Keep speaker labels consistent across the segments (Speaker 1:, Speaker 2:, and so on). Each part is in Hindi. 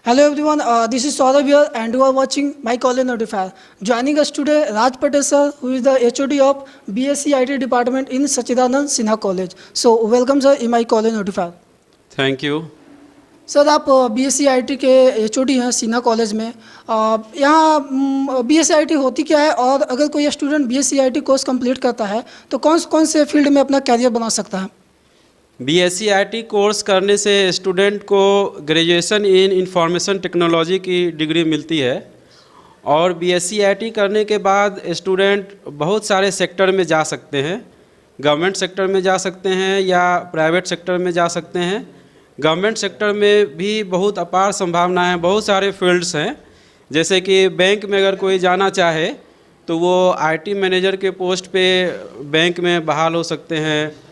Speaker 1: Hello everyone, this is Saurabh here and you are watching My College Notifier. Joining us today, Raj Patel sir, who is the HOD of BSc IT department in Sachidanand Sinha College. So welcome sir in My College Notifier.
Speaker 2: Thank you.
Speaker 1: Sir आप BSc IT के HOD हैं सिन्हा कॉलेज में। यहाँ BSc IT होती क्या है और अगर कोई student BSc IT course complete करता है तो कौन कौन से फील्ड में अपना कैरियर बना सकता है?
Speaker 2: BSc IT कोर्स करने से स्टूडेंट को ग्रेजुएशन इन इंफॉर्मेशन टेक्नोलॉजी की डिग्री मिलती है और BSc IT करने के बाद स्टूडेंट बहुत सारे सेक्टर में जा सकते हैं। गवर्नमेंट सेक्टर में जा सकते हैं या प्राइवेट सेक्टर में जा सकते हैं। गवर्नमेंट सेक्टर में भी बहुत अपार संभावनाएं हैं, बहुत सारे फील्ड्स हैं। जैसे कि बैंक में अगर कोई जाना चाहे तो वो IT मैनेजर के पोस्ट पे बैंक में बहाल हो सकते हैं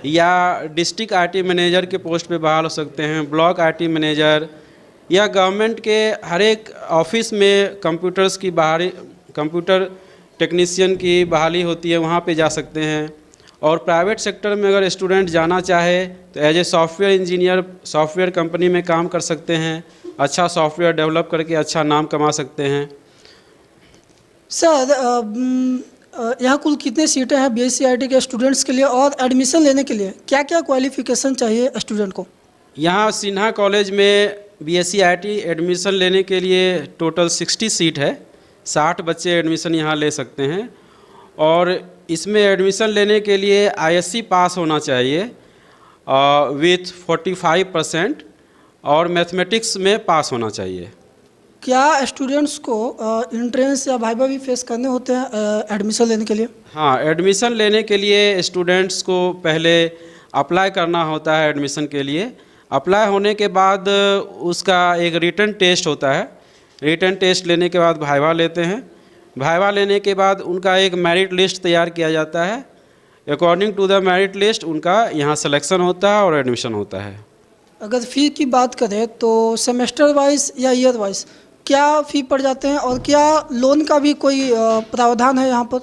Speaker 2: या डिस्ट्रिक्ट IT मैनेजर के पोस्ट पे बहाल हो सकते हैं, ब्लॉक IT मैनेजर या गवर्नमेंट के हर एक ऑफिस में कंप्यूटर टेक्नीशियन की बहाली होती है, वहाँ पे जा सकते हैं। और प्राइवेट सेक्टर में अगर स्टूडेंट जाना चाहे तो as a software engineer software company में काम कर सकते हैं, अच्छा सॉफ्टवेयर डेवलप करके अच्छा नाम कमा सकते हैं।
Speaker 1: सर यहाँ कुल कितने सीटें हैं BSc IT के स्टूडेंट्स के लिए और एडमिशन लेने के लिए क्या क्या क्वालिफिकेशन चाहिए स्टूडेंट को?
Speaker 2: यहाँ सिन्हा कॉलेज में BSc IT एडमिशन लेने के लिए टोटल 60 सीट है। 60 बच्चे एडमिशन यहाँ ले सकते हैं और इसमें एडमिशन लेने के लिए ISC पास होना चाहिए विथ 45% और मैथमेटिक्स में पास होना चाहिए।
Speaker 1: क्या स्टूडेंट्स को एंट्रेंस या वाइवा भी फेस करने होते हैं एडमिशन लेने के लिए?
Speaker 2: हाँ, एडमिशन लेने के लिए स्टूडेंट्स को पहले अप्लाई करना होता है एडमिशन के लिए। अप्लाई होने के बाद उसका एक रिटन टेस्ट होता है। रिटन टेस्ट लेने के बाद वाइवा लेते हैं। वाइवा लेने के बाद उनका एक मेरिट लिस्ट तैयार किया जाता है। According to the merit list उनका यहाँ सिलेक्शन होता है और एडमिशन होता है।
Speaker 1: अगर फ़ी की बात करें तो सेमेस्टर वाइज या ईयर वाइज क्या फ़ी पड़ जाते हैं और क्या लोन का भी कोई प्रावधान है यहाँ पर?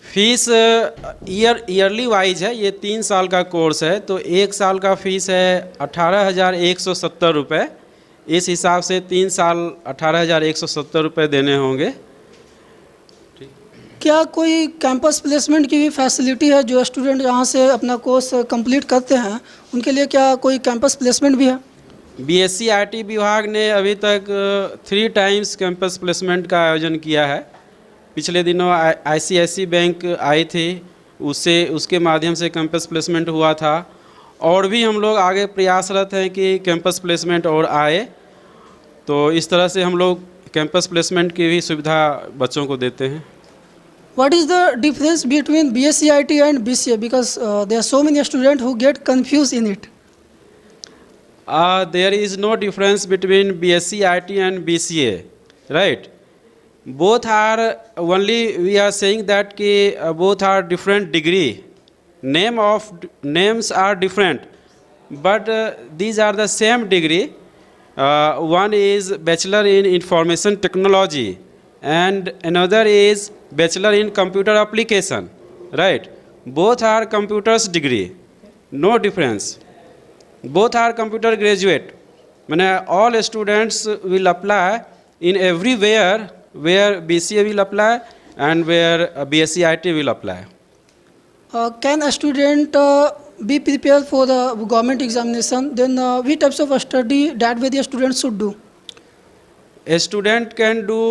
Speaker 2: फीस ईयरली वाइज है। ये 3 साल का कोर्स है तो 1 साल का फ़ीस है 18,170 रुपये। इस हिसाब से 3 साल 18,170 रुपये देने होंगे।
Speaker 1: क्या कोई कैंपस प्लेसमेंट की भी फैसिलिटी है? जो स्टूडेंट यहाँ से अपना कोर्स कंप्लीट करते हैं उनके लिए क्या कोई कैंपस प्लेसमेंट भी है?
Speaker 2: BSc IT विभाग ने अभी तक 3 टाइम्स कैंपस प्लेसमेंट का आयोजन किया है। पिछले दिनों ICICI बैंक आई थी, उसके माध्यम से कैंपस प्लेसमेंट हुआ था और भी हम लोग आगे प्रयासरत हैं कि कैंपस प्लेसमेंट और आए। तो इस तरह से हम लोग कैंपस प्लेसमेंट की भी सुविधा बच्चों को देते हैं।
Speaker 1: What is the difference between BSc IT and BCA? Because there are so many students who get confused in it.
Speaker 2: There is no difference between BSc IT and BCA, right? Both are only we are saying that both are different degree. Names are different, but these are the same degree. One is Bachelor in Information Technology and another is Bachelor in Computer Application, right? Both are computers degree, no difference. Both are computer graduate. मैंने all students will apply in everywhere where BCA will apply and where BSc IT will apply.
Speaker 1: Can a student be prepared for the government examination? Then which types of study that way the students should do?
Speaker 2: A student can do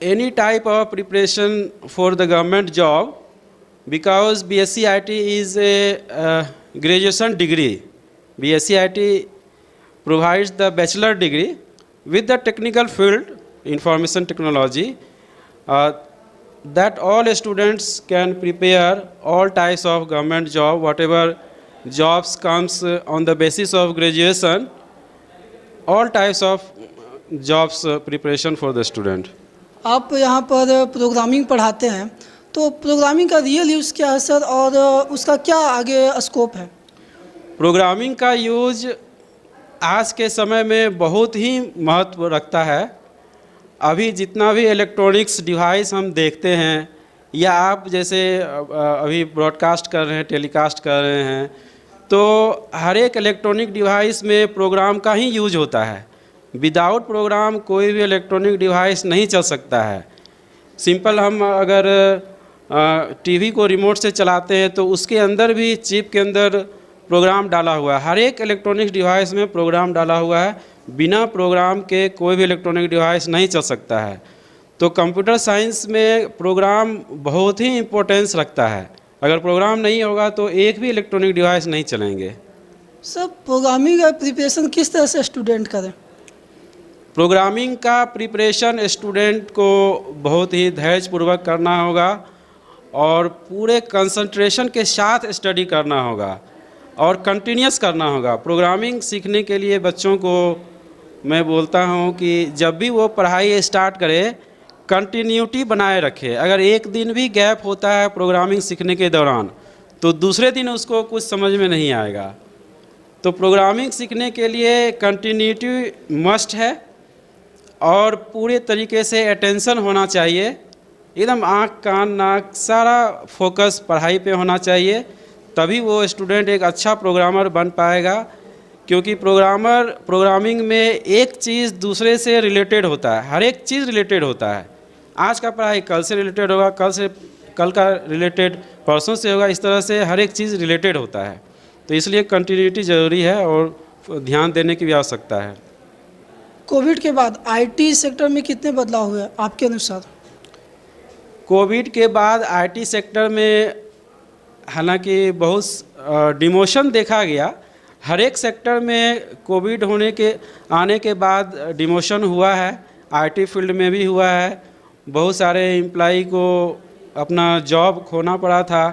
Speaker 2: any type of preparation for the government job because BSc IT is a graduation degree. BSc IT provides the bachelor degree with the technical field information technology that all students can prepare all types of government job, whatever jobs comes on the basis of graduation, all types of jobs preparation for the student.
Speaker 1: आप यहाँ पर प्रोग्रामिंग पढ़ाते हैं तो प्रोग्रामिंग का रियल यूज़ क्या है सर और उसका क्या आगे स्कोप है?
Speaker 2: प्रोग्रामिंग का यूज आज के समय में बहुत ही महत्व रखता है। अभी जितना भी इलेक्ट्रॉनिक्स डिवाइस हम देखते हैं या आप जैसे अभी ब्रॉडकास्ट कर रहे हैं, टेलीकास्ट कर रहे हैं, तो हर एक इलेक्ट्रॉनिक डिवाइस में प्रोग्राम का ही यूज होता है। विदाउट प्रोग्राम कोई भी इलेक्ट्रॉनिक डिवाइस नहीं चल सकता है। सिंपल हम अगर टीवी को रिमोट से चलाते हैं तो उसके अंदर भी चिप के अंदर प्रोग्राम डाला हुआ है। हर एक इलेक्ट्रॉनिक डिवाइस में प्रोग्राम डाला हुआ है। बिना प्रोग्राम के कोई भी इलेक्ट्रॉनिक डिवाइस नहीं चल सकता है। तो कंप्यूटर साइंस में प्रोग्राम बहुत ही इम्पोर्टेंस रखता है। अगर प्रोग्राम नहीं होगा तो एक भी इलेक्ट्रॉनिक डिवाइस नहीं चलेंगे।
Speaker 1: सर प्रोग्रामिंग का प्रिपरेशन किस तरह से स्टूडेंट करें?
Speaker 2: प्रोग्रामिंग का प्रिपरेशन स्टूडेंट को बहुत ही धैर्यपूर्वक करना होगा और पूरे कंसंट्रेशन के साथ स्टडी करना होगा और कंटिन्यूस करना होगा। प्रोग्रामिंग सीखने के लिए बच्चों को मैं बोलता हूं कि जब भी वो पढ़ाई स्टार्ट करे कंटिन्यूटी बनाए रखे। अगर एक दिन भी गैप होता है प्रोग्रामिंग सीखने के दौरान तो दूसरे दिन उसको कुछ समझ में नहीं आएगा। तो प्रोग्रामिंग सीखने के लिए कंटिन्यूटी मस्ट है और पूरे तरीके से अटेंशन होना चाहिए। एकदम आँख कान नाक सारा फोकस पढ़ाई पे होना चाहिए, तभी वो स्टूडेंट एक अच्छा प्रोग्रामर बन पाएगा। क्योंकि प्रोग्रामिंग में एक चीज़ दूसरे से रिलेटेड होता है, हर एक चीज़ रिलेटेड होता है। आज का पढ़ाई कल से रिलेटेड होगा, कल का रिलेटेड परसों से होगा। इस तरह से हर एक चीज़ रिलेटेड होता है। तो इसलिए कंटिन्यूटी ज़रूरी है और ध्यान देने की भी आवश्यकता है।
Speaker 1: कोविड के बाद आईटी सेक्टर में कितने बदलाव हुए आपके अनुसार?
Speaker 2: कोविड के बाद आईटी सेक्टर में हालांकि बहुत डिमोशन देखा गया। हर एक सेक्टर में कोविड आने के बाद डिमोशन हुआ है। आईटी फील्ड में भी हुआ है। बहुत सारे एम्प्लॉई को अपना जॉब खोना पड़ा था।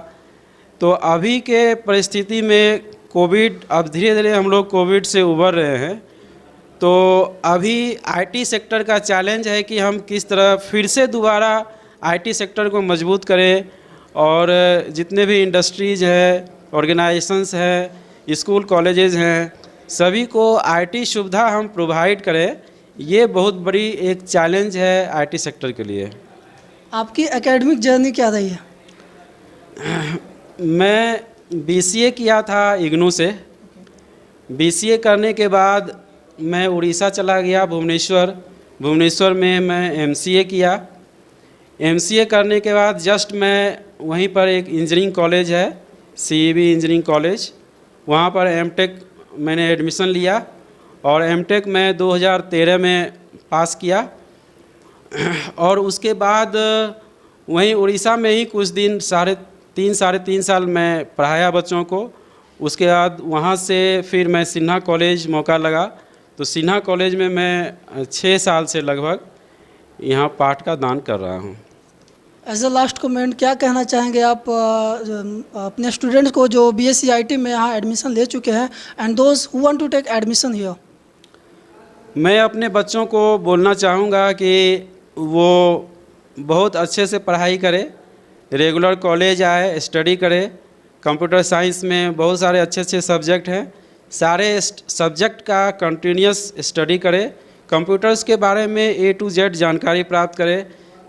Speaker 2: तो अभी के परिस्थिति में कोविड, अब धीरे धीरे हम लोग कोविड से उबर रहे हैं। तो अभी आईटी सेक्टर का चैलेंज है कि हम किस तरह फिर से दोबारा आईटी सेक्टर को मजबूत करें और जितने भी इंडस्ट्रीज़ हैं, ऑर्गेनाइजेशंस हैं, स्कूल कॉलेजेस हैं, सभी को आईटी सुविधा हम प्रोवाइड करें। ये बहुत बड़ी एक चैलेंज है आईटी सेक्टर के लिए।
Speaker 1: आपकी एकेडमिक जर्नी क्या रही है?
Speaker 2: मैं बीसीए किया था इग्नू से। बीसीए करने के बाद मैं उड़ीसा चला गया, भुवनेश्वर में मैं एमसीए किया। एमसीए करने के बाद जस्ट मैं वहीं पर एक इंजीनियरिंग कॉलेज है, सीईबी इंजीनियरिंग कॉलेज, वहाँ पर एमटेक मैंने एडमिशन लिया और एमटेक मैं 2013 में पास किया। और उसके बाद वहीं उड़ीसा में ही कुछ दिन साढ़े तीन साल मैं पढ़ाया बच्चों को। उसके बाद वहाँ से फिर मैं सिन्हा कॉलेज मौका लगा, तो सिन्हा कॉलेज में मैं 6 साल से लगभग यहाँ पाठ का दान कर रहा हूँ।
Speaker 1: एज अ लास्ट कमेंट क्या कहना चाहेंगे आप अपने स्टूडेंट्स को जो बीएससी आईटी में यहाँ एडमिशन ले चुके हैं and those who want to take admission here?
Speaker 2: मैं अपने बच्चों को बोलना चाहूँगा कि वो बहुत अच्छे से पढ़ाई करें, रेगुलर कॉलेज आए, स्टडी करें। कंप्यूटर साइंस में बहुत सारे अच्छे सब्जेक्ट हैं, सारे सब्जेक्ट का कंटिन्यूस स्टडी करें। कंप्यूटर्स के बारे में A to Z जानकारी प्राप्त करें,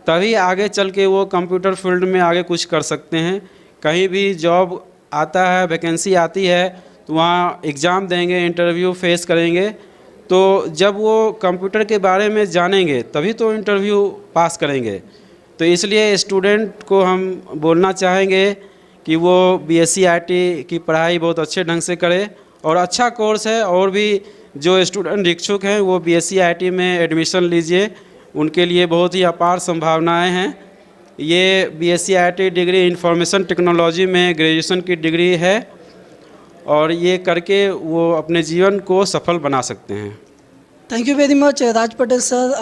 Speaker 2: तभी आगे चल के वो कंप्यूटर फील्ड में आगे कुछ कर सकते हैं। कहीं भी जॉब आता है, वैकेंसी आती है तो वहाँ एग्ज़ाम देंगे, इंटरव्यू फेस करेंगे। तो जब वो कंप्यूटर के बारे में जानेंगे तभी तो इंटरव्यू पास करेंगे। तो इसलिए स्टूडेंट को हम बोलना चाहेंगे कि वो बीएससी आईटी की पढ़ाई बहुत अच्छे ढंग से करे और अच्छा कोर्स है। और भी जो स्टूडेंट इच्छुक हैं वो बीएससी आईटी में एडमिशन लीजिए, उनके लिए बहुत ही अपार संभावनाएं हैं। ये BSc IT degree information technology में ग्रेजुएशन की डिग्री है और ये करके वो अपने जीवन को सफल बना सकते हैं।
Speaker 1: Thank you very much Raj Patel sir,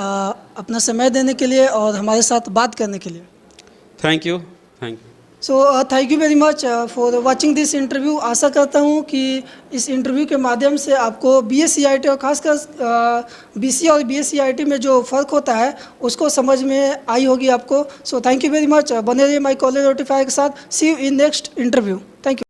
Speaker 1: अपना समय देने के लिए और हमारे साथ बात करने के लिए।
Speaker 2: Thank you.
Speaker 1: So thank you very much for watching this interview. आशा करता हूँ कि इस इंटरव्यू के माध्यम से आपको बीएससी आईटी और खासकर बीसीए और बीएससी आईटी में जो फ़र्क होता है उसको समझ में आई होगी आपको। So thank you very much. बने रहिए माई कॉलेज नोटिफायर के साथ। See you in next interview. Thank you.